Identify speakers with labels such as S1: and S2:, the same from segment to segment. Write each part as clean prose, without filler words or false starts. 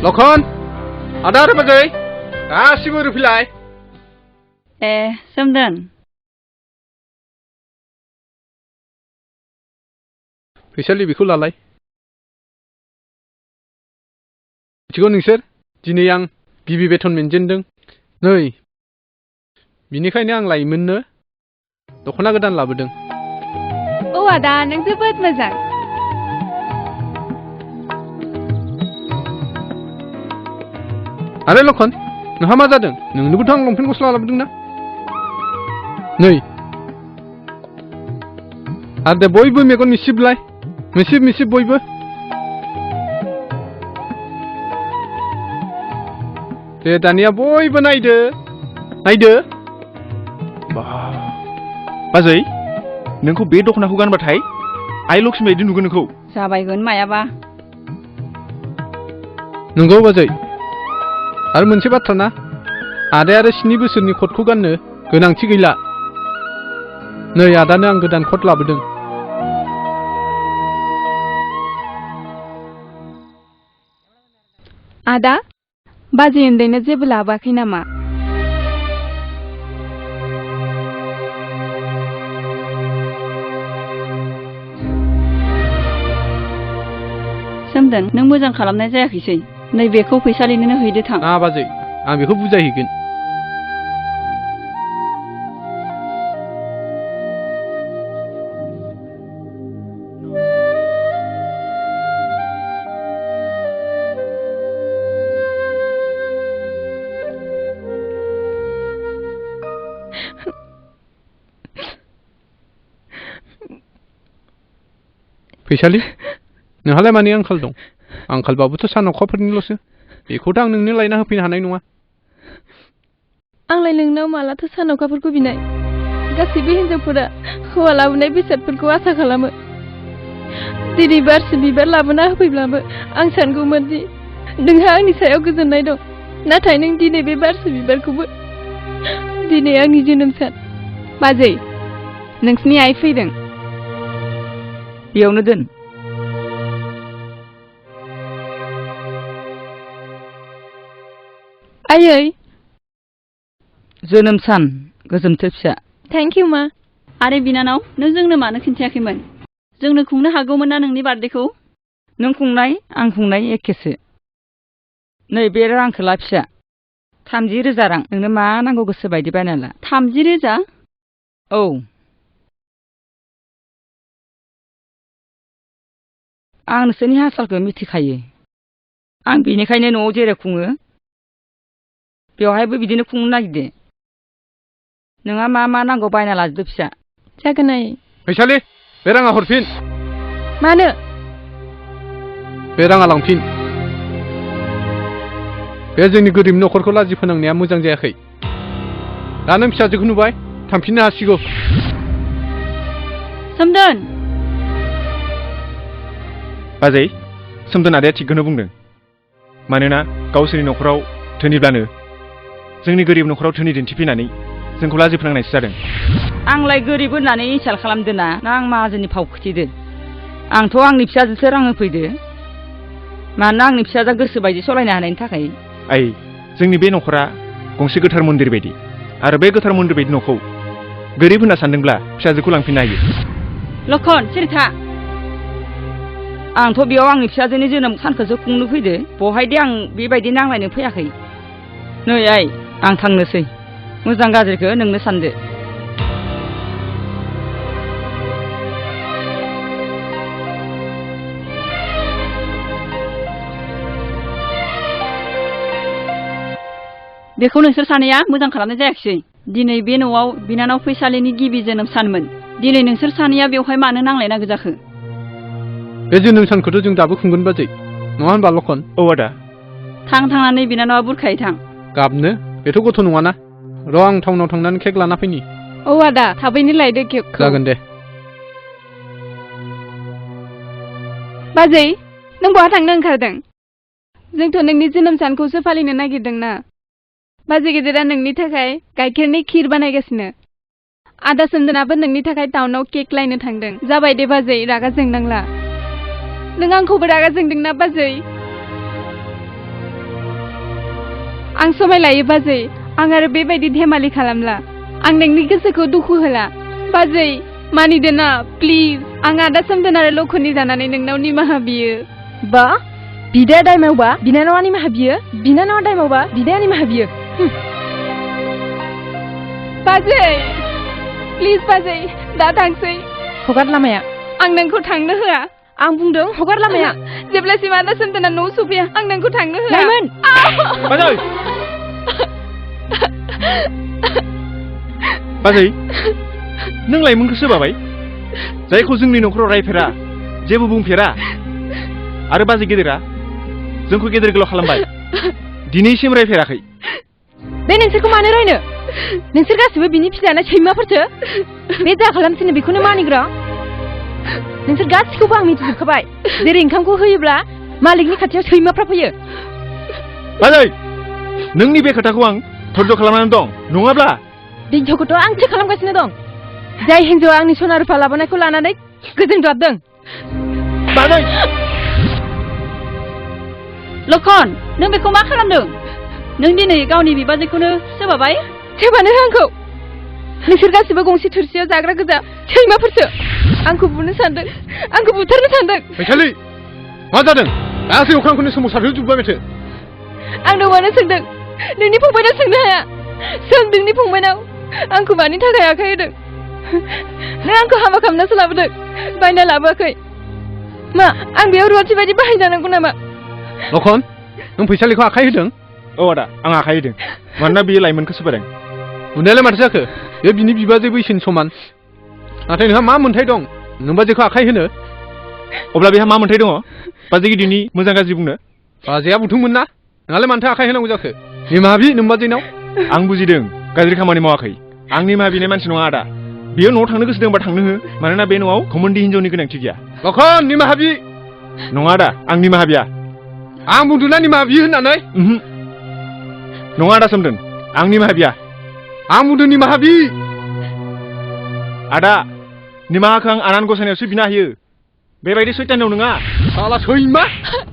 S1: लखन आदा आरो बाजै गासिबो ओरै फैलाय।
S2: ए सोमदोन
S1: फैसालि बेखौ लालाय। मिथिगौ नोंसोर दिनै आं गिबि बेथन मोनजेनदों नै बिनिखायनो आं लाइमोननो दख'ना गोदान लाबोदों।
S3: औ आदा नों जोबोद मोजां।
S1: आरे लखन नोंहा मा जादों? नोंनोबोथ' आं लंपेन्ट गस्ला लाबोदों ना। नै आरो दे बयबो मेगन मिसिबलाय मिसिब मिसिब बयबो। दे दानिया बयबो नायदो नायदो।
S4: बाजै नोंखौ बे दख'नाखौ गानबाथाय आइ लक्ष्मी बायदि नुगोन नोंखौ।
S2: जाबायगोन मायाबा।
S1: नंगौ बाजै आरो मोनसे बाथ्रा ना आदाया आरो 7 बोसोरनि कटखौ गाननो गोनांथि गैला। नै आदानो आं गोदान कट लाबोदों।
S3: आदा बाजै उन्दैनो जेबो लाबोआखै नामा?
S2: सोमदोन नों मोजां खालामनाय जायाखैसै। नैबेखौ फैसालिनोनो हैदो थां।
S1: ना बाजै आं बेखौ बुजायहैगोन। फैसालि नोंहालाय मानि आंखाल दं? आंखालबाबोथ' सान अखाफोरनिल'सो। बेखौथ' आं नोंनो लायना होफैनो हानाय नङा।
S3: आंलाय नोंनाव मालाथो सान अखाफोरखौ बिनाय? गासैबो हिनजावफोरा हौवा लाबोनाय बेसादफोरखौ आसा खालामो। दिनै बारसे बिबार लाबोना होफैब्लाबो आं सानगौमोन दि नोंहा आंनि सायाव गोजोननाय दं। नाथाय नों दिनै बे बारसे बिबारखौबो दिनै आंनि जोनोम सान। बाजै नोंसिनि आइ फैदों।
S2: बेयावनो दोन।
S3: आयै
S2: जोनोम सान गोजोनथो फिसा।
S3: थेंक इउ मा।
S2: आरे बिनानाव नों जोंनो मानो खिन्थायाखैमोन? जोंनो खुंनो हागौमोन ना नोंनि बार्थडेखौ? नों खुंनाय आं खुंनाय एखेसो। नै बे रांखौ ला फिसा। 30,000 रां। नोंनो मा नांगौ गोसो बायदि बायना ला। 30,000? औ। आं नोंसोरनि हास्थायखौ मिथिखायो। आं बेनिखायनो न'आव जेरै खुङो बेवहायबो बिदिनो खुंनो नागिरदो। नोंहा मा मा नांगौ बायना लाजोबदो फिसा।
S3: जागोन आयै।
S1: फैसालि बे राङा हरफिन।
S3: मानो?
S1: बे राङा लांफिन। बे जोंनि गोरिब न'खरखौ लाजि फोनांनाया मोजां जायाखै। दा नों फिसाजोखौ नुबाय थांफिननो हासिगौ।
S2: सोमदोन
S4: बाजै सोमदोन आदाया थिगखौनो बुंदों। मानोना गावसोरनि न'खराव धोनिब्लानो जोंनि गोरिब न'खराव धोनि दिन्थिफैनानै जोंखौ लाजि फोनांनायसो जादों।
S2: आंलाय गोरिब होननानै इनसाल्ट खालामदो ना आं माहाजोननि फाव खोथिदो? आंथ' आंनि फिसाजोसो रां होफैदो। मानोना आंनि फिसाजोआ गोसो बायदि सालायनो हानायनि थाखाय।
S4: आइ जोंनि बे न'खरा गंसे गोथार मन्दिर बायदि आरो बे गोथार मन्दिर बायदि न'खौ गोरिब होनना सानदोंब्ला फिसाजोखौ लांफिननो हायो।
S2: लखन सिरि था। आंथ' बेयाव आंनि फिसाजोनि जोनोम सानखौसो खुंनो फैदो। बहायदि आं बेबायदि नांलायनो फैयाखै। नै आइ आं थांनोसै। मोजां गाज्रिखौ नोंनो सानदो। बेखौ नोंसोर सानैया मोजां खालामनाय जायाखिसै। दिनै बे न'आव बिनानाव फैसालिनि गिबि जोनोम सानमोन। दिनै नोंसोर सानैया बेवहाय मानो नांलायनांगौ जाखो?
S1: बे जोनोम सानखौथ' जों दाबो खुंगोन बाजै नङा होनबा लखन?
S4: औ आदा।
S2: थांनानै बिनानावा बुरखायै थां।
S1: गाबनो बेथ' गथ' नङाना। र' आं टाउनाव थांनानै केक लाना फैनि।
S3: औ आदा थाबैनो लायदो केकखौ।
S1: जागोन दे।
S3: बाजै नों बहा थांनो ओंखारदों? जोंथ' नोंनि जोनोम सानखौसो फालिनो नागिरदों ना। बाजै गेदेरा नोंनि थाखाय गाइखेरनि खिर बानायगासिनो। आदा सोमदोनाबो नोंनि थाखाय टाउनाव केक लायनो थांदों। जाबाय दे बाजै रागा जोंनांला। नों आंखौबो रागा जोंदोंना बाजै? आं समाय लायो बाजै आं आरो बेबायदि धेमालि खालामला आं नोंनि गोसोखौ दुखु होला बाजै मानिदो ना प्लिज आं आदा सोमदोन आरो लखननि जानानै नोंनाव निमाहा बियो बा बिदाया दाय मावबा बिनानावा निमाहा बियो बिनानावा दाय मावबा बिदाया निमाहा बियो बाजै प्लिज बाजै दा थांसै हगार लामाया आं नोंखौ थांनो होआ आं बुंदों हगार लामाया जेब्लासिम आदा सोमदोना न' सफैया आं नोंखौ थांनो होआ लाइमोन
S4: बाजै बाजै नों लाइमोनखौ सोबाबाय जायखौ जोंनि न'खराव रायफेरा जेबो बुंफेरा आरो बाजै गेदेरा जोंखौ गेदेर गोलाव खालामबाय दिनैसिम रायफेराखै
S3: बे नोंसोरखौ मानो रायनो नोंसोर गासिबो बिनि फिसाना सैमाफोरसो बे जा खालामसिनो बेखौनो मानिग्रा नोंसोर गासिखौबो आं मिथिजोबखाबाय जेरै ओंखामखौ होयोब्ला मालिकनि खाथियाव सैमाफ्रा फैयो
S4: बाजै नोंनि बे खोथाखौ आं धर्ज खालामनानै दं नङाब्ला
S3: दैखौथ' आंसो खालामगासिनो दं जाय हिन्जावा आंनि सना रुफा लाबोनायखौ लानानै गोजोन गाबदों
S4: बाजै
S2: लखन नों बेखौ मा खालामदों नों दिनै गावनि बिबाजैखौनो सोबाबाय
S3: सोबानो आंखौ नोंसोर गासिबो गंसे थोरसियाव जाग्रा गोजा सैमाफोरसो आंखौ बुनो सानदों आंखौ बुथारनो सानदों
S1: फैसालि मा जादों गासै अख्रांखौनो सोमावसारहोजोब्बाय माथो
S3: आं नोंनावनो सोंदों नोंनि फंबायनाव सोंनो हाया सों नोंनि फंबायनाव आंखौ मानि थाखाय आखाय होदों नों आंखौ हाबा खालामनासो लाबोदों बायना लाबोआखै मा आं बेयाव रुवाथि बायदि बाहायजानांगौ नामा
S1: लखन नों फैसालिखौ आखाय होदों
S4: औ आदा आं आखाय होदों मानोना बेयो लाइमोनखौ सोबादों
S1: बुंनायालाय माथो जाखो बे बिनि बिबाजै बैसोनि समान नाथाय नोंहा मा मोन्थाय दं नोंबाजैखौ आखाय होनो
S4: अब्ला बेहा मा मोन्थाय दङ बाजै गिदिरनि मोजां गाज्रि बुंनो
S1: बाजैया बुथुममोन ना नोंहालाय मानोथो आखाय होनांगौ जाखो निमाहा बि नोंबाजैनाव
S4: आं बुजिदों गाज्रि खामानि मावाखै आं निमाहा बिनाय मानसि नङा आदा बेयो न'आव थांनो गोसो दंबा थांनो हो मानोना बे न'आव घमण्डी हिनजावनि गोनांथि गैया
S1: लखन निमाहा बि
S4: नङा आदा आं निमाहा बिया
S1: आं बुंदोंना निमाहा बि होननानै
S4: नङा आदा सोमदोन आं निमाहा बिया
S1: आं बुंदों निमाहा बि
S4: आदा निमाहाखौ आं आनान गसायनायावसो बिनो हायो बेबायदि सैतानाव नङा
S1: साला सैमा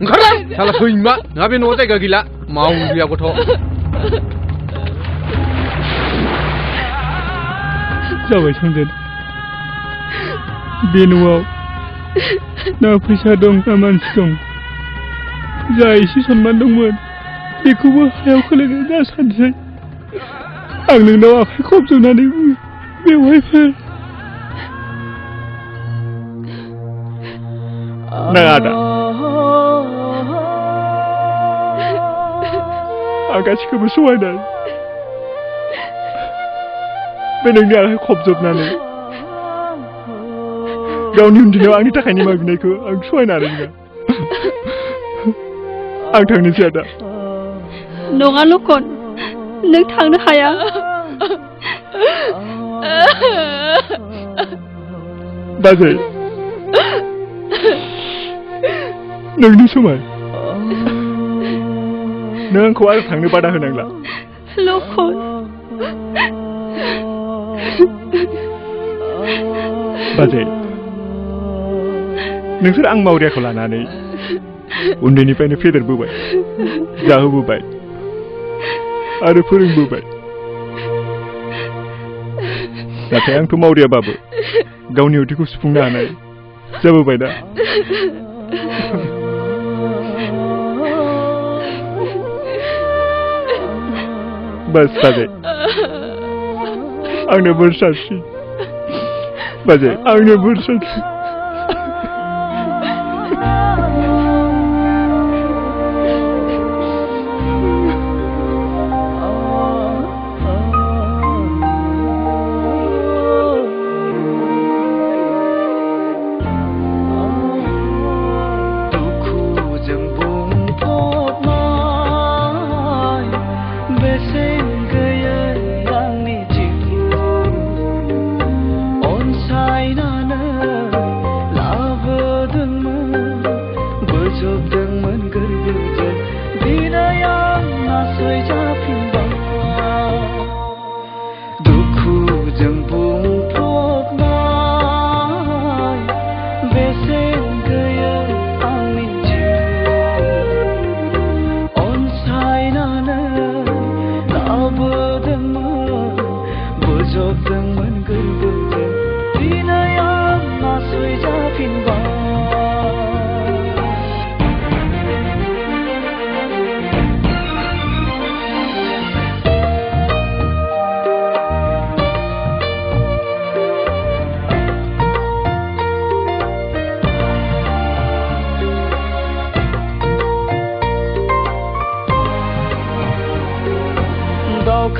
S1: ओंखारलां साला सैमा नोंहा बे न'आव जायगा गैला मावलिया गथ'
S5: जाबाय सोमदोन बे न'आव ना फैसा दं ना मानसि दं जा एसे सनमान दंमोन बेखौबो हायाव खोलैनाय जा सानसै आं नोंनाव आखाइ खबजबनानै बुङो बेवहायफोर
S4: नाङा आदा आं गासिखौबो सहायनाय बे नोंनि आखाइ खबजबनानै गावनि उन्दैनायाव आंनि थाखाय निमाहा बिनायखौ आं सहायनो हानाय नङा आं थांनोसै आदा
S2: नङा लखन नों थांनो हाया
S5: बाजै नोंनि समाय नों आंखौ आरो थांनो बादा होनांला
S2: लखन
S5: बाजै नोंसोर आं मावरियाखौ लानानै उन्दैनिफ्रायनो फेदेरबोबाय जाहोबोबाय आरो फोरोंबोबाय नाथाय आंथ' मावरियाबाबो गावनि उदैखौ सुफुंनो हानाय जाबोबाय दा बस बाजै आंनो बोर सारस्रि बाजै आंनो बोर सारस्रि
S6: Onsaynanı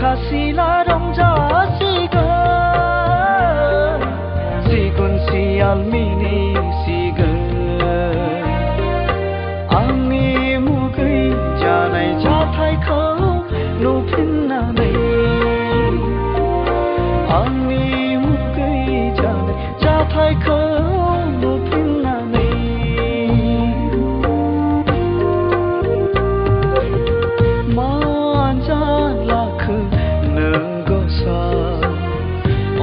S6: खासिला रंजासिगोन सिगुन सियाल मिनिसिगोन आंनि मुगै जानाय जाथायखौ नुफिननानै आंनि मुगै जानाय जाथायखौ नुफिननानै मानजालाखो नों गोसा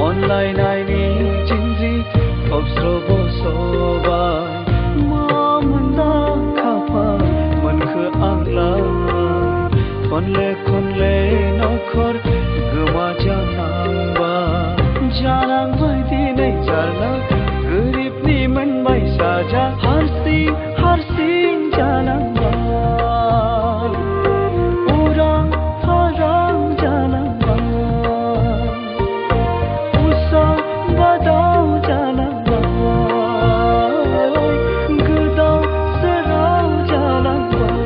S6: अनलायनायनि जिन्ज्रि थबस्र' बसबाय मामोनदा खाफाल मोनखो आंलाय खनले खनले नखर जानांबाय दिनै जारला गोरिबनि मोनबाय साजा हारसिं हारसिं जानांबाय उरां फारां जानांबाय उसाव बादाव जानांबाय गोदाव सोराव जानांबाय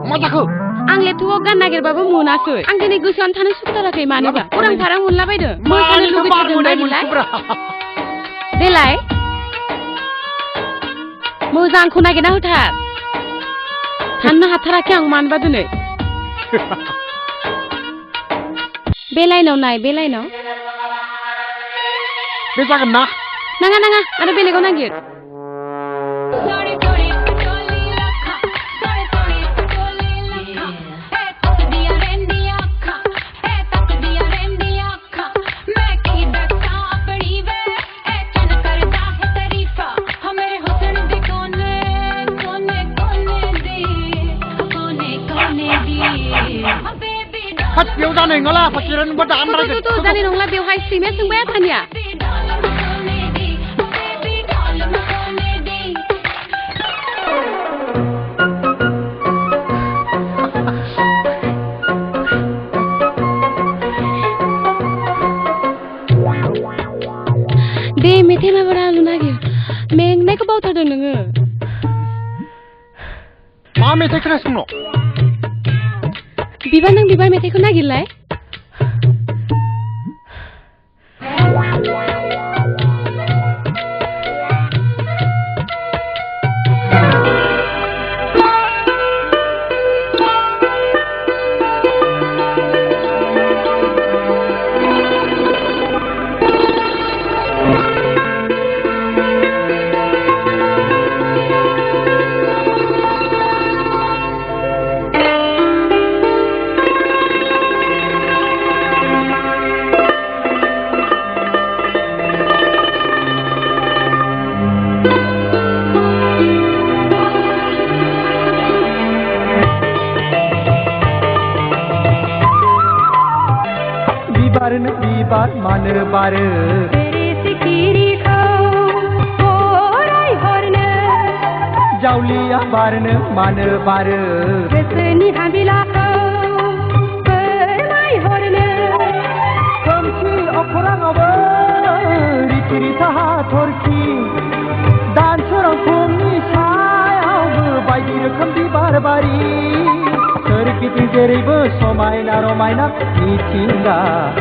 S4: मा जाखो
S3: आं लेपटपाव गान नागिरबाबो मोनाखै आं दिनै गोसोआनो थानो सुखुथाराखै मानोबा उरां फारां मोनलाबायदों मोसानो लुगैथारदों नागिरलाय देलाय मोजांखौ नागिरना होथार थानो हाथाराखै आं मानोबा दिनै बे लाइनाव नाय बे लाइनाव
S4: बे जागोन ना
S3: नाङा नाङा आरो बेलेगाव नागिर
S4: बेयाव जानाय नङाला फाकिरान बा दान रायगोन
S3: तो जानाय नंला बेवहाय सैमाया सोंबाय थानिया दे मेथाइ माबारा आलु नागिर मेंनायखौ बावथारदों नोङो
S4: मा मेथाइ खोनासंनो
S3: बिबार नों बिबार मेथाइखौ नागिरलाय
S6: बिबार मानो बारो जावलिया बारनो मानो बारो
S3: गोसोनि हाबिलाखौ फोरमायहरनो
S6: खोमसि अखराङावबो रिथि रिथा हाथरखि दानसोरां फुंनि सायावबो बायदि रोखोम बिबार बारि सोरगिदिं जेरैबो समायना रमायना मिथिंगा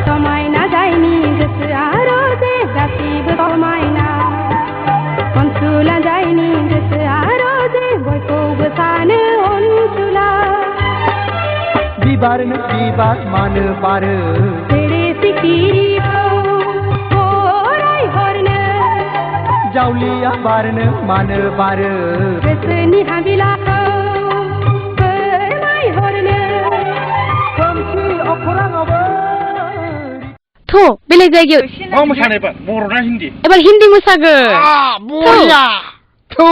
S3: समायना जायनि गोसोआ रोजे गासिबो समायना
S6: बिबार मानो बारो
S7: तेरे सिखिरिखौ हराय हरनो
S6: जावलिया बारनो मानो बारो
S7: गोसोनि हाबिलाखौ फोरमायहरनो
S6: खोमसि अखराङावबो
S3: थ' बेलेग जायगायाव
S4: मा मोसानो एबार बर' ना हिन्दी
S3: एबार हिन्दी मोसागोन
S1: बरिया थौ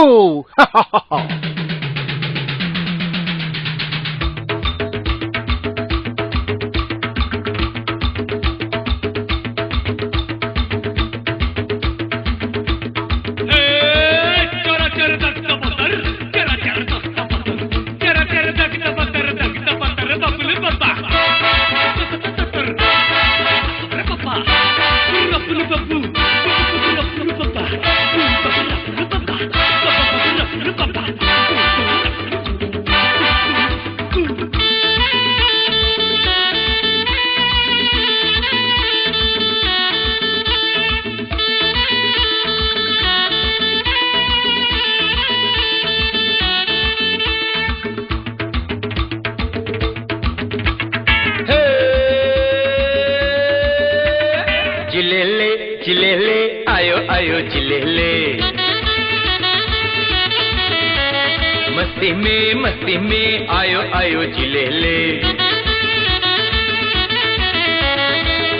S8: चिलेले आयो आयो चिलेले मस्ती में आयो आयो चिलेले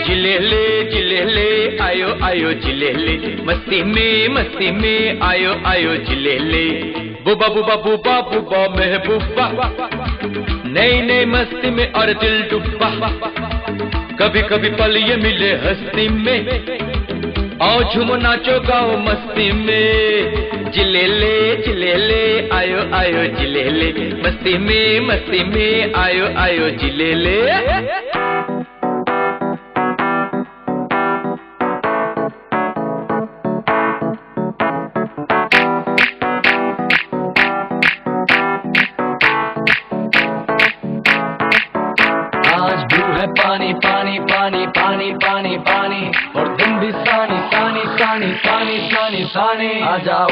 S8: चिलेले चिलेले आयो आयो चिलेले मस्ती में आयो आयो चिलेले बुबा बुबा बुबा बुबा महबूबा नई नई मस्ती में और दिल डूबा कभी कभी पल ये मिले हस्ती में आओ झूमो नाचो गाओ मस्ती में चिलेले चिलेले आयो आयो चिलेले मस्ती में आयो आयो चिलेले आज भी है पानी पानी पानी पानी पानी पानी और दिन भी सानी सानी सानी सानी सानी सानी आ जाओ on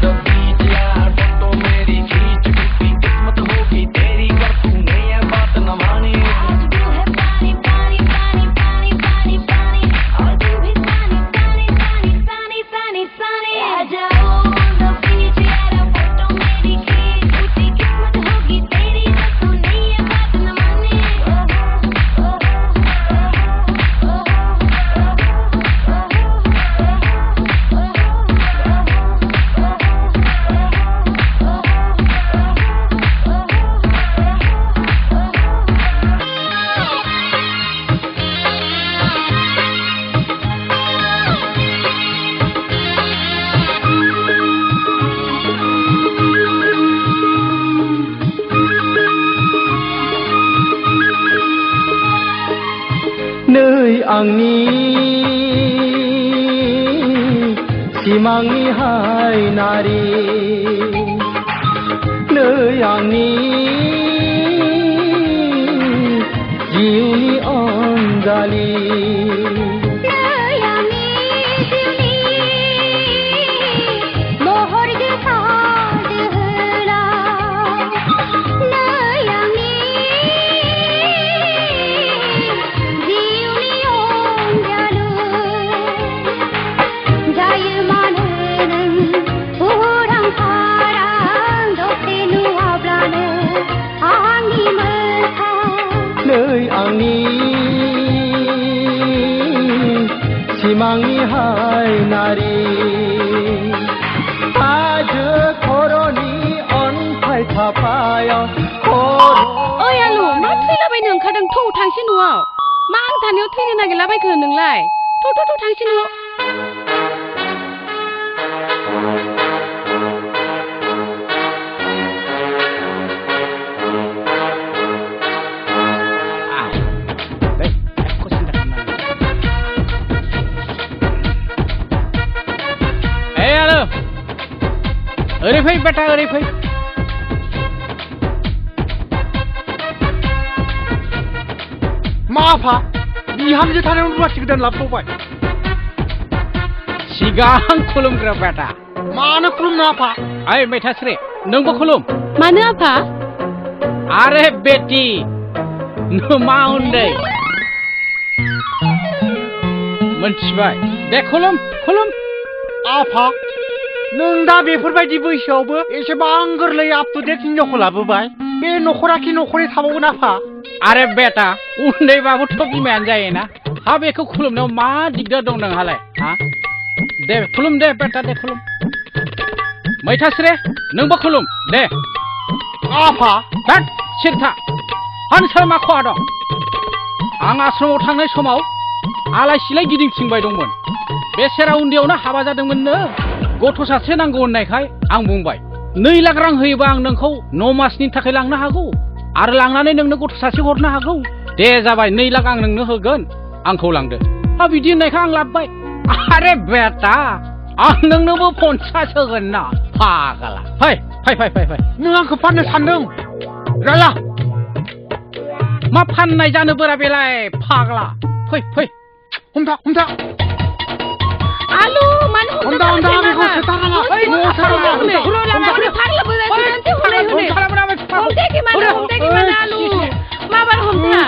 S8: the beach यार फोटो मेरी खींच कितनी किस्मत होगी तेरी कर तूने ये बात न मानी
S7: आज भी है पानी पानी पानी पानी पानी पानी और तू भी सानी सानी सानी सानी सानी सानी आ जाओ on the beach यार फोटो मेरी खींच कितनी किस्मत होगी तेरी कर तूने ये बात न मानी
S6: नै आंनि सिमांनि हायनारि नै आंनि जिउनि अनजालि आंनि सिमांनि हायनारि हाजो खर'नि अन्थाइ थाफायाव
S3: ओइ आलु मा थैलाबायनो ओंखारदों थौ थांसै न'आव मा आं थानायाव थैनो नागिरलाबायखो नोंलाय थौ थांसै न'आव
S1: ओरै फै बेटा ओरै फै मा आफा बिहामजो थानायाव रुवाथि गोदान लाबोबावबाय सिगां खुलुमग्रा बेटा मानो खुलुमनो आफा ओइ मैथास्रि नोंबो खुलुम
S3: मानो आफा
S1: आरे बेटी नों मा होनदों मोनथिबाय दे खुलुम खुलुम
S6: आफा नों दा बेफोरबायदि बैसोआवबो एसेबां गोरलै आप टु डेट हिनजावखौ लाबोबाय बे न'खराखि न'खरै थाबावगोन आफा
S1: आरे बेटा उन्दैबाबोथ' बिमायानो जायोना हा बेखौ खुलुमनायाव मा दिगदार दं नोंहालाय हा दे खुलुम दे बेटा दे खुलुम मैथास्रे नोंबो खुलुम दे
S6: आफा
S1: होद सिरथा हानसार मा खहा दं आं आश्रमाव थांनाय समाव आलाय सिलाय गिदिंथिंबाय दंमोन बे सेरा उन्दैयावनो हाबा जादोंमोननो गथ' सासे नांगौ होननायखाय आं बुंबाय 2 लाख रां होयोबा आं नोंखौ 9 मासनि थाखाय लांनो हागौ आरो लांनानै नोंनो गथ' सासे हरनो हागौ दे जाबाय 2 लाख आं नोंनो होगोन आंखौ लांदो हा बिदि होननायखाय आं लाबबाय आरे बेटा आं नोंनोबो 50 होगोन ना फाग्ला फै फै फै फै फै
S6: नों आंखौ फाननो सानदों राला
S1: मा फाननाय जानो बोरा बेलाय फाग्ला फै फै
S6: हमथा
S3: आलु मानो
S6: हमथा बेखौ सोथाराला न'आव सोथाराला
S3: आलु माबार हमथा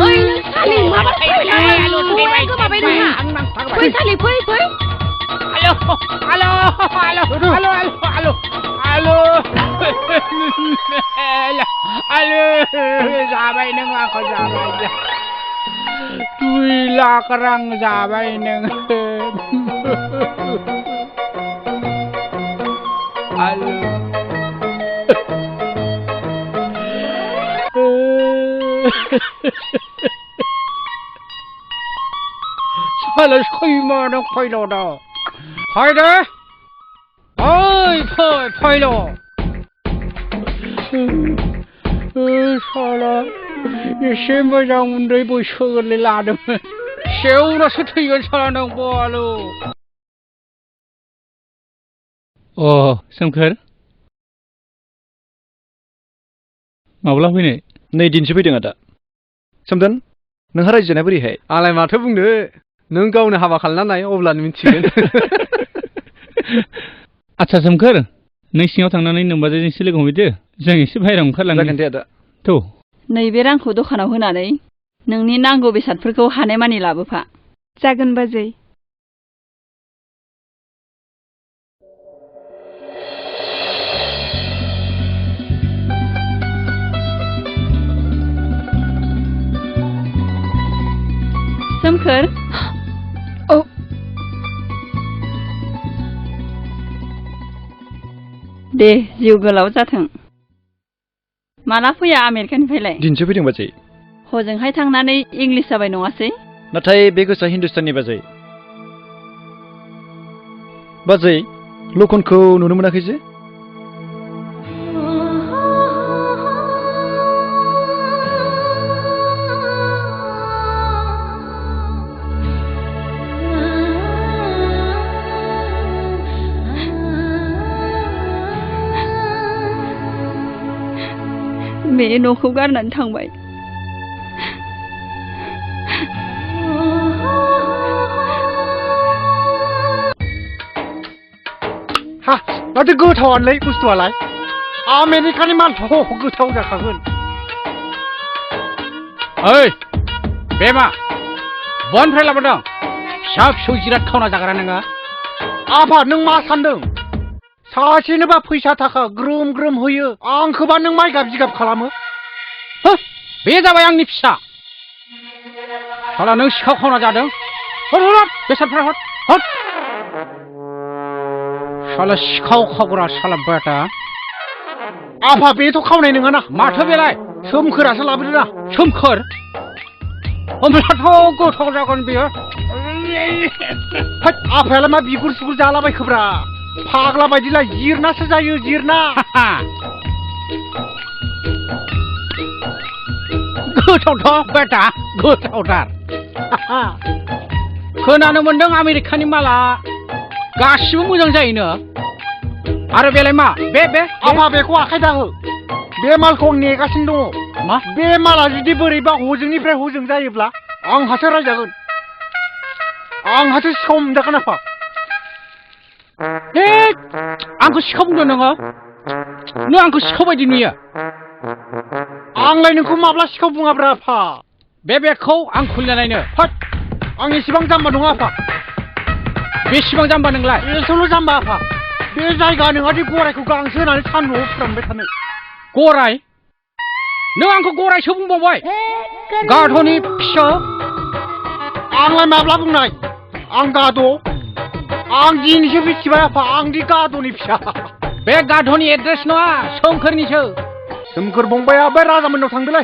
S3: ओइ नों सालि माबार फैलाय आलु गोमाबाय नोंहा फै सालि फै
S1: आलो जाबाय नों आंखौ जाबाय 2 लाख रां जाबाय नों आलु साला सैमा नों फैल' दा फैदो ओइ फैल' साला एसे मोजां उन्दै बैसो गोरलै लादोंमोन सेवनासो थैगोन साला नों बालु
S5: अ सोमखोर माब्ला फैनाय
S4: 2 दिनसो फैदों आदा सोमदोन नोंहा रायजो जानाया बोरैहाय
S1: आलाय माथो बुंनो नों गावनो हाबा खालामना नाय अब्लानो मिथिगोन
S5: आच्छा सोमखोर नों सिङाव थांनानै नोमबाजैजोंसो लोगो हमहैदो जों एसे बाहेरायाव ओंखारलांनो
S4: जागोन दे आदा
S5: थ'
S2: नैबे रांखौ दखानाव होनानै नोंनि नांगौ बेसादफोरखौ हानायमानि लाबोफा
S3: जागोन बाजै
S2: सोमखोर
S3: औ
S2: दे जिउ गोलाव जाथों माला फैया आमेरिकानिफ्रायलाय
S4: दिनसो फैदों बाजै
S2: हजोंहाय थांनानै इंलिस जाबाय नङासै
S4: नाथाय बे गोसोआ हिन्दुस्ताननि बाजै लखनखौ नुनो मोनाखै जे
S2: बे न'खौ गारनानै थांबाय
S6: हा माथो गोथावानोलै बुस्थुआलाय आमेरिकानि मालथ' गोथाव जाखागोन
S1: ओइ बे मा बननिफ्राय लाबोदों फिसा फिसौ जिराद खावना जाग्रा नोङो
S6: आफा नों मा सानदों सासेनोबा फैसा थाखा ग्रोम ग्रोम होयो आंखौबा नों माइ गाब जिगाब खालामो
S1: बे जाबाय आंनि फिसा साला नों सिखाव खावना जादों हर बेसादफ्रा हर साला सिखाव खावग्रा साला बेटा
S6: आफा बेथ' खावनाय नङाना
S1: माथो बेलाय
S6: सोमखोरासो लाबोदो ना
S1: सोमखोर होमब्लाथ' गोथाव जागोन बेयो
S6: आफायालाय मा बिगुर सिगुर जालाबायखोब्रा फाग्ला बायदिलाय जिरनासो जायो जिरना
S1: गोथावथ' बेटा गोथावथार खोनानो मोनदों आमेरिकानि माला गासिबो मोजां जायोनो आरो बेलाय मा बे
S6: आफा बेखौ आखाय दाहो बे मालखौ आं नेगासिनो दङ
S1: मा
S6: बे माला जुदि बोरैबा हजोंनिफ्राय हजों जायोब्ला आंहासो रायजागोन आंहासो सिखाव मोनजागोन आफा
S1: आंखौ सिखाव बुंदों नोङो नों आंखौ सिखाव बायदि नुयो
S6: आंलाय नोंखौ माब्ला सिखाव बुङाब्रा आफा
S1: बे बेगखौ आं खुलिना नायनो
S6: होद आं एसेबां जाम्बा नङा आफा
S1: बेसेबां जाम्बा नोंलाय
S6: एसेल' जाम्बा आफा बे जायगा नोंहादि गरायखौ गांसो होनानै सान्दुंआव फोरानबाय थानो
S1: गराय नों आंखौ गरायसो बुंबावबाय गाध'नि फिसा
S6: आंलाय माब्ला बुंनाय आं गाद' आं दिनैसो मिथिबाय आफा आंदि गाद'नि फिसा
S1: बे गाध'नि एड्रेस नङा सोमखोरनिसो
S6: सोमखोर फंबाया बे राजामोननाव थांदोलै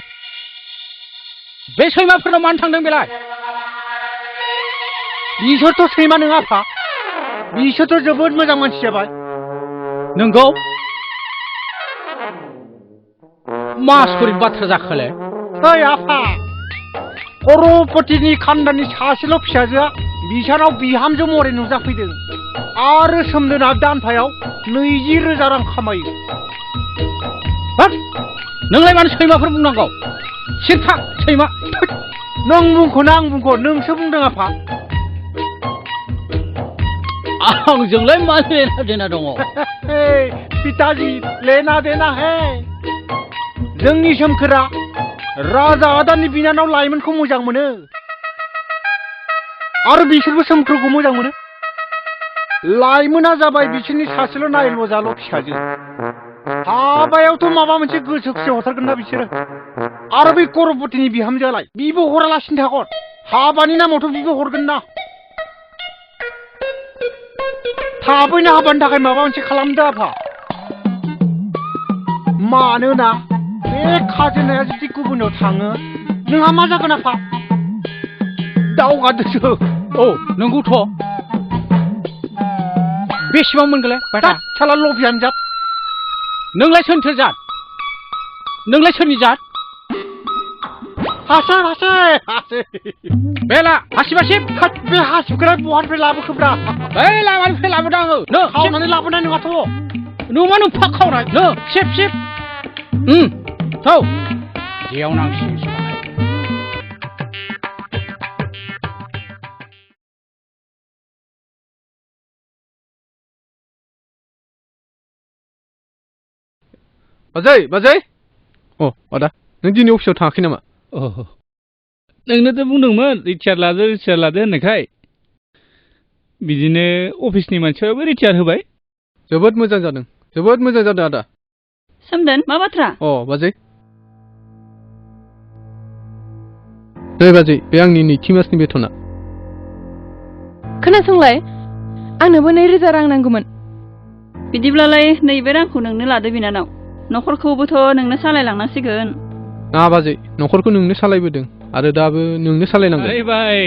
S1: बे सैमाफोरनाव मानो थांदों बेलाय
S6: बिसोरथ' सैमा नङा आफा बिसोरथ' जोबोद मोजां मानसि जाबाय
S1: नोंगौ मा सरि बाथ्रा जाखोले
S6: ओइ आफा कर'पतिनि खानदाननि सासेल' फिसाजोआ बिसानाव बिहामजो महरै नुजाफैदों आरो सोमदोना दानफायाव 20,000 रां खामायो
S1: हाब नोंलाय मानो सैमाफोर बुंनांगौ सिरथा सैमा
S6: नों बुंख'ना आं बुंख' नोंसो बुंदों आफा
S1: आंजोंलाय मा लेना देना दङ
S6: पिताजी लेना देना हे जोंनि सोमखोरा राजा आदानि बिनानाव लाइमोनखौ मोजां मोनो आरो बिसोरबो सोमखोरखौ मोजां मोनो लाइमोना जाबाय बिसोरनि सासेल' नायल' जाल' फिसाजो हाबायावथ' माबा मोनसे गोसोखौसो हरथारगोन ना बिसोरो आरो बै कर'पतिनि बिहामजोआलाय बिबो हरालासिनो थागोन हाबानि नामावथ' बिबो हरगोन ना थाबैनो हाबानि थाखाय माबा मोनसे खालामदो आफा मानोना बे खाजोनाया जुदि गुबुनाव थाङो नोंहा मा जागोन आफा दावगादोसो
S1: औ नंगौथ' बेसेबां मोनगोनलाय बाथा
S6: साला लफियानो जात
S1: नोंलाय सोरथो जात नोंलाय सोरनि जात
S6: हासार हासार हासार
S1: बेला हासिब हासिब
S6: बे हासिबखौलाय बहानिफ्राय लाबोखोब्रा
S1: बै लामानिफ्राय लाबोदों आङो नो
S6: खावनानै लाबोनाय नङाथ'
S1: नुमा नुफा खावनाय नो सिब सिब थौ जेयाव नांसिगोन
S4: बाजै अ आदा नों दिनै अफिसाव थाङाखै नामा
S5: नोंनोथ' बुंदोंमोन रिटायार लादो होननायखाय बिदिनो अफिसनि मानसिफ्राबो रिटायार होबाय
S4: जोबोद मोजां जादों आदा
S2: सोमदोन मा बाथ्रा
S4: अ बाजै नै बाजै बे आंनि नैथि मासनि बेथना
S3: खोनासंलाय आंनोबो 2,000 रां नांगौमोन
S2: बिदिब्लालाय नैबे रांखौ नोंनो लादो बिनानाव न'खरखौबोथ' नोंनो सालायलांनांसिगोन
S4: ना बाजै न'खरखौ नोंनो सालायबोदों आरो दाबो नोंनो सालायनांगोन
S5: ओइ भाइ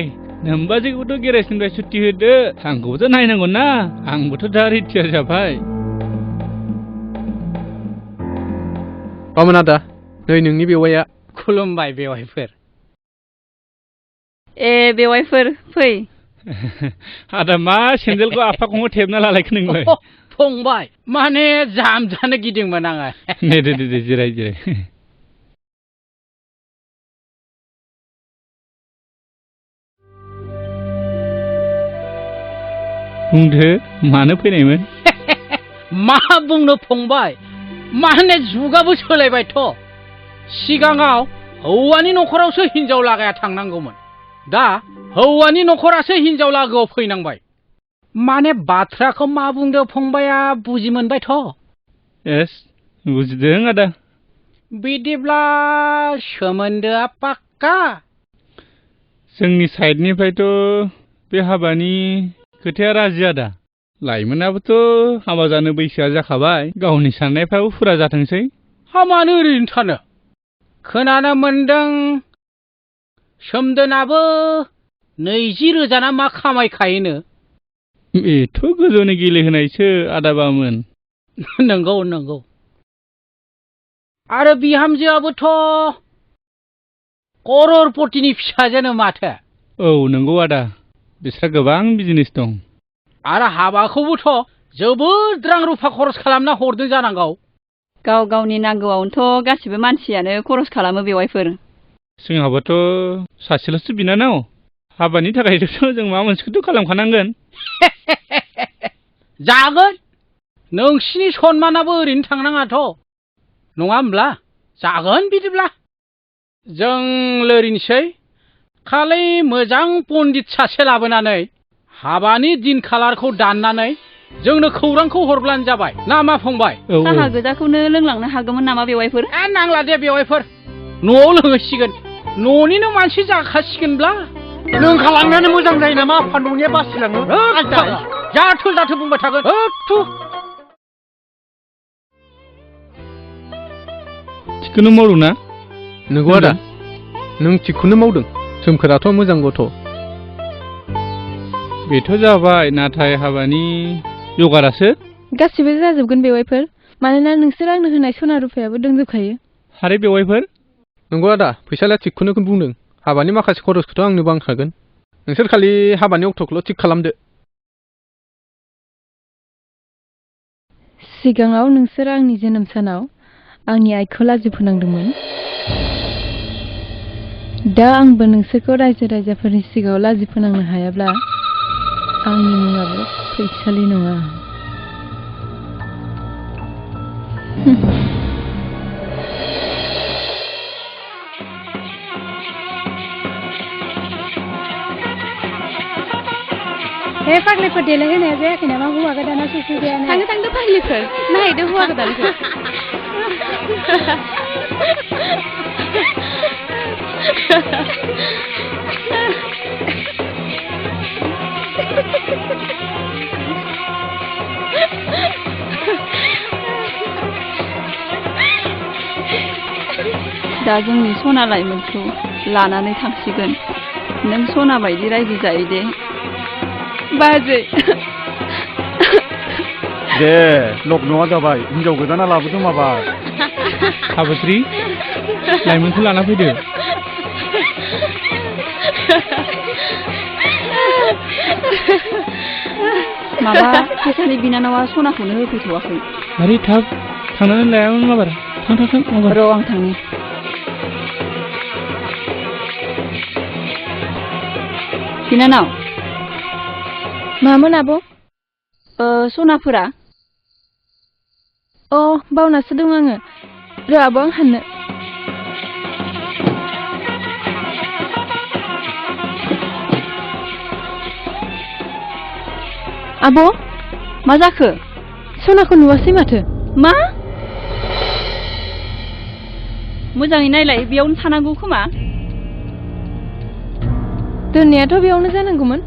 S5: नोमबाजैखौथ' गेरेजनिफ्राय सुटि होदो आंखौबोथ' नायनांगौ ना आंबोथ' दा रिटायार जाबाय
S4: मामोन आदा नै नोंनि बेवाइया
S1: खुलुमबाय बेवाइफोर
S2: ए बेवाइफोर फै
S5: आदा मा सेन्देलखौ आफाखौनो थेबना लालायखो नोंलाय
S1: फंबाय माने जाम जानो गिदिंमोन आङो
S5: दे जिराय बुंदो मानो फैनायमोन
S1: मा बुंनो फंबाय माने जुगाबो सोलायबायथ' सिगाङाव हौवानि न'खरावसो हिनजाव लागाया थांनांगौमोन दा हौवानि न'खरासो हिनजाव लागोआव फैनांबाय माने बाथ्राखौ मा बुंदो फंबाया बुजि मोनबायथ'
S5: एस बुजिदों आदा
S1: बिदिब्ला सोमोन्दोआ पाक्का
S5: जोंनि साइडनिफ्रायथ' बे हाबानि खोथाया राजि आदा लाइमोनाबोथ' हाबा जानो बैसोआ जाखाबाय गावनि साननायफ्राबो फुरा जाथोंसै
S1: मानो ओरैनो थानो खोनानो मोनदों सोमदोनाबो 20,000 ना मा खामायखायोनो
S5: बेथ' गोजौनि गेलेहोनायसो आदाबामोन
S1: नंगौ आरो बिहामजोआबोथ' कर'रपतिनि फिसाजोनो माथो
S5: औ नंगौ आदा बिस्रा गोबां बिजनेस दं
S1: आरो हाबाखौबोथ' जोबोद रां रुफा खरस खालामना हरदों जानांगौ
S2: गाव गावनि नांगौआवनोथ' गासिबो मानसियानो खरस खालामो बेवाइफोर
S5: जोंहाबोथ' सासेल'सो बिनानाव हाबानि थाखायथ' जों माबा मोनसेखौथ' खालामखानांगोन
S1: जागोन नोंसिनि सन्मानाबो ओरैनो थांनाङाथ' नङा होमब्ला जागोन बिदिब्ला जों लोरिनोसै खालि मोजां पण्डित सासे लाबोनानै हाबानि दिन खालारखौ दाननानै जोंनो खौरांखौ हरब्लानो जाबाय ना मा फंबाय?
S2: साहा गोजाखौनो लोंलांनो हागौमोन नामा बेवाइफोर?
S1: नांला दे बेवाइफोर, न'आव लोंहोसिगोन, न'निनो मानसि जाखासिगोनब्ला।
S6: लोंखालांनानै मोजां जायो नामा? फानदुंनिया बासिलाङो।
S1: जाथो बुंबाय थागोन।
S5: थिखौनो मावदों ना?
S4: नंगौ आदा, नों थिगखौनो मावदों। सोमखोराथ' मोजां गथ'।
S5: बेथ' जाबाय, नाथाय हाबानि जगारासो?
S3: गासिबो जाजोबगोन बेवाइफोर, मानोना नोंसोर आंनो होनाय सना रुफायाबो दंजोबखायो।
S5: हारे बेवाइफोर?
S4: नंगौ आदा, फैसालाया थिगखौनो बुंदों। हाबानि माखासे खरसखौथ' आंनो बांखागोन। नोंसोर खालि हाबानि अक्ट'खौल' थिग खालामदो।
S3: सिगाङाव नोंसोर आंनि जोनोम सानाव आंनि आइखौ लाजि फोनांदोंमोन। दा आंबो नोंसोरखौ रायजो राजाफोरनि सिगाङाव लाजि फोनांनो हायाब्ला आंनि मुङाबो फैसालि नङा।
S9: हे फाग्लिफोर देलायहोनाया जायाखै नामा? हौवा गोदाना सफैबायानो।
S3: थांदो फाग्लिफोर, नायदो हौवा गोदानखौ।
S2: दा जोंनि सना लाइमोनखौ लानानै थांसिगोन। नों सना बायदि रायजो जायो दे।
S3: बाजै
S6: दे लग्नआ जाबाय, हिनजाव गोदाना लाबोदों माबा।
S5: साबोथ्रि, लाइमोनखौ लाना फैदो।
S2: माबा फैसानि बिनानावा सनाखौनो होफैथ'वाखै।
S5: आरे थाब थांनानै लायामोन माबार। थां माबार।
S2: र' आं थांनि। बिनानाव।
S3: मामोन आब'?
S2: सनाफोरा?
S3: बावनासो दं आङो। र' आब' आं हाननो। आब',
S2: मा जाखो?
S3: सनाखौ नुवासै माथो।
S2: मा? मोजाङै नायलाय, बेयावनो थानांगौ खोमा।
S3: दोननायाथ' बेयावनो जानांगौमोन।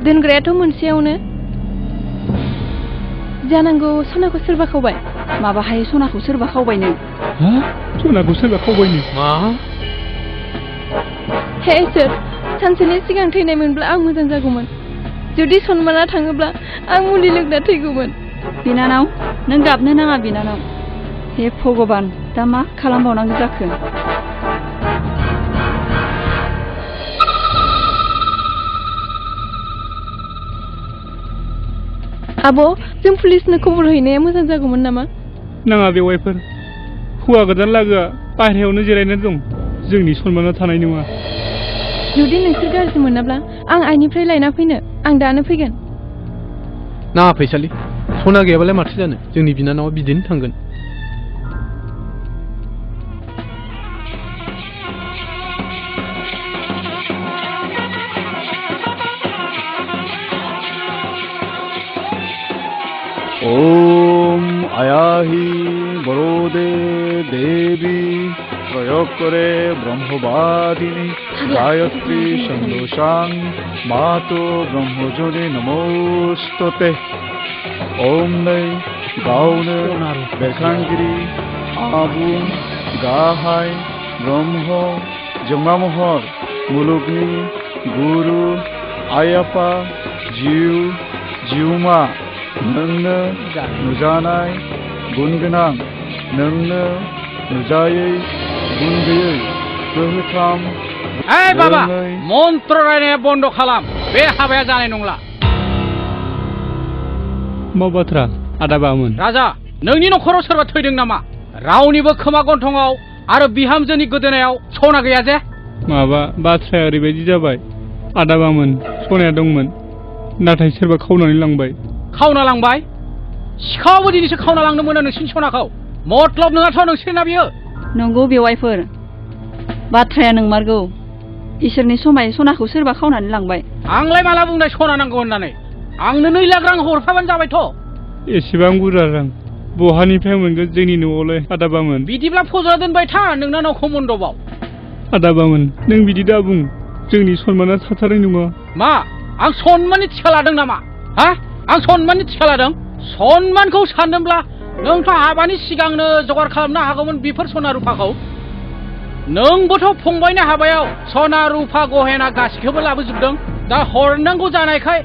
S3: दोनग्रायाथ' मोनसेयावनो। जानांगौ सनाखौ सोरबा खावबाय।
S2: माबाहाय सनाखौ सोरबा खावबायनो।
S5: हा? सनाखौ सोरबा खावबायनो?
S4: मा?
S3: हे इसोर, सानसेनि सिगां थैनायमोनब्ला आं मोजां जागौमोन। जुदि सनमाना थाङोब्ला आं मुलि लोंना थैगौमोन।
S2: बिनानाव, नों गाबनो नाङा बिनानाव। हे भगबान, दा मा खालामबावनांगौ जाखो?
S3: आब', जों पुलिसनो खबर हैनाया मोजां जागौमोन नामा?
S5: नाङा बेवाइफोर, हौवा गोदान लागोआ बाहेरायावनो जिरायनानै दं। जोंनि सनमाना थानाय नङा।
S3: जुदि नोंसोर गाज्रि मोनाब्ला आं आइनिफ्राय लायना फैनो। आं दानो फैगोन।
S4: नाङा फैसालि, सना गैयाबालाय माथो जानो? जोंनि बिनानावा बिदिनो थांगोन।
S6: ओम आयाहि बरोदे देवी प्रयोक्तरे ब्रह्मवादिनी गायत्री संदोषां मातो ब्रह्मजोनि नमोस्तुते। ओम नै गावनो बेरखांगिरि आबुं गाहाय ब्रह्म जोंमा महर मुलुगनि गुरु आइ आफा जिउमा नोंनो नुजानाय गुन गोनां, नोंनो नुजायै गुन गैयै, गोहोथाम।
S1: बाबा, मन्त्र रायनाया बन्द खालाम। बे हाबाया जानाय नंला।
S5: मा बाथ्रा आदाबामोन?
S1: राजा, नोंनि न'खराव सोरबा थैदों नामा? रावनिबो खोमा गन्थङाव आरो बिहामजोनि गोदोनायाव सना गैया जे?
S5: माबा बाथ्राया ओरैबायदि जाबाय, आदाबामोन सनाया दंमोन, नाथाय सोरबा खावनानै लांबाय।
S1: खावना लांबाय? सिखावाबो दिनैसो खावना लांनो मोनो नोंसिनि सनाखौ। मतलब नङाथ' नोंसोरना बियो।
S2: नंगौ बेवाइफोर, बाथ्राया नंमारगौ इसोरनि समाय सनाखौ सोरबा खावनानै लांबाय
S1: आंलाय माला बुंनाय सना नांगौ होननानै आंनो 2 लाख रां हरफाबानो जाबायथ'
S5: एसेबां बुरजा रां बहानिफ्राय मोनगोन जोंनि न'आवलाय आदाबामोन
S1: बिदिब्ला फज'ना दोनबाय था नोंना न'खौ मन्दपआव
S5: आदाबामोन नों बिदि दा बुं जोंनि सन्माना थाथारनाय नङा
S1: मा आं सनमाननि थिखा लादों नामा हा आं सनमाननि थिखा लादों सनमानखौ सानदोंब्ला नोंथ' हाबानि सिगांनो जगार खालामनो हागौमोन बेफोर सना रुफाखौ नोंबोथ' फंबायनि हाबायाव सना रुफा गहेना गासिखौबो लाबोजोबदों दा हरनांगौ जानायखाय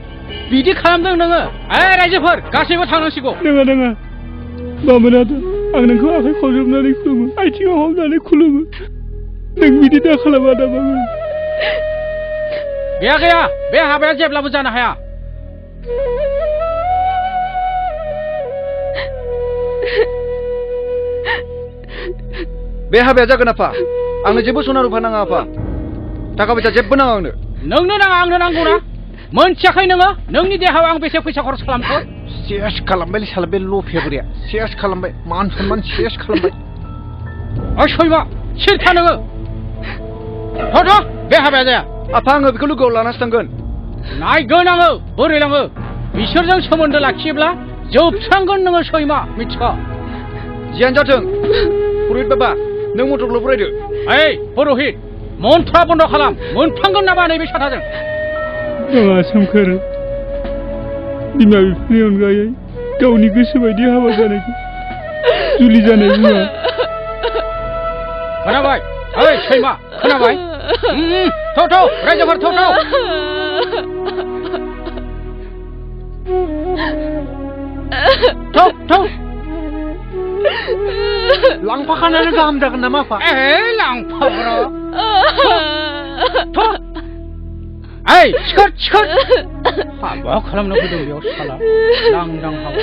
S1: बिदि खालामदों नोङो रायजोफोर गासैबो थांनांसिगौ
S5: नङा बामोन आदा आं नोंखौ आखाइ खबजोबनानै खुलुमो आथिङाव हमनानै खुलुमो नों बिदि दा खालाम आदाबामोन
S1: गैया बे हाबाया जेब्लाबो जानो हाया
S10: बे हाबाया जागोन आफा आंनो जेबो सना रुफा नाङा आफा थाखा फैसा जेबो नाङा आंनो
S1: नोंनो नाङा आंनो नांगौ ना मोनथियाखै नोङो नोंनि देहायाव आं बेसे फैसा खरस खालामखो
S6: सेस खालामबायलै साला बे लफेबरिया सेस खालामबाय मान सनमान सेस खालामबाय
S1: ओइ सैमा सिरखा नोङो थ' बे हाबाया जाया
S10: आफा आङो बेखौ लोगोआव लानासो थांगोन
S1: नायगोन आङो बोरै लाङो बिसोरजों सोमोन्दो लाखियोब्ला जोबस्रांगोन नोङो सैमा मिथिखा
S10: जियानो जाथों पुरहित बाबा नों मन्त्रल' फरायदो
S1: ओइ पुरहित मन्थ्रा बन्द खालाम मोनफ्लांगोन नामा नैबे साथाजों
S5: नङा सोमखोर बिमा बिफानि अनगायै गावनि गोसो बायदि हाबा जानायखौ जुलि जानाय बुङा
S1: खोनाबाय ओइ सैमा खोनाबाय थ' रायजोफोर थ'
S6: लांफाखानायानो गाहाम जागोन नामा आफा
S1: लांफाब्र ओइ सिखोर हाबा खालामनो फैदों बेयाव साला लांदां हाबा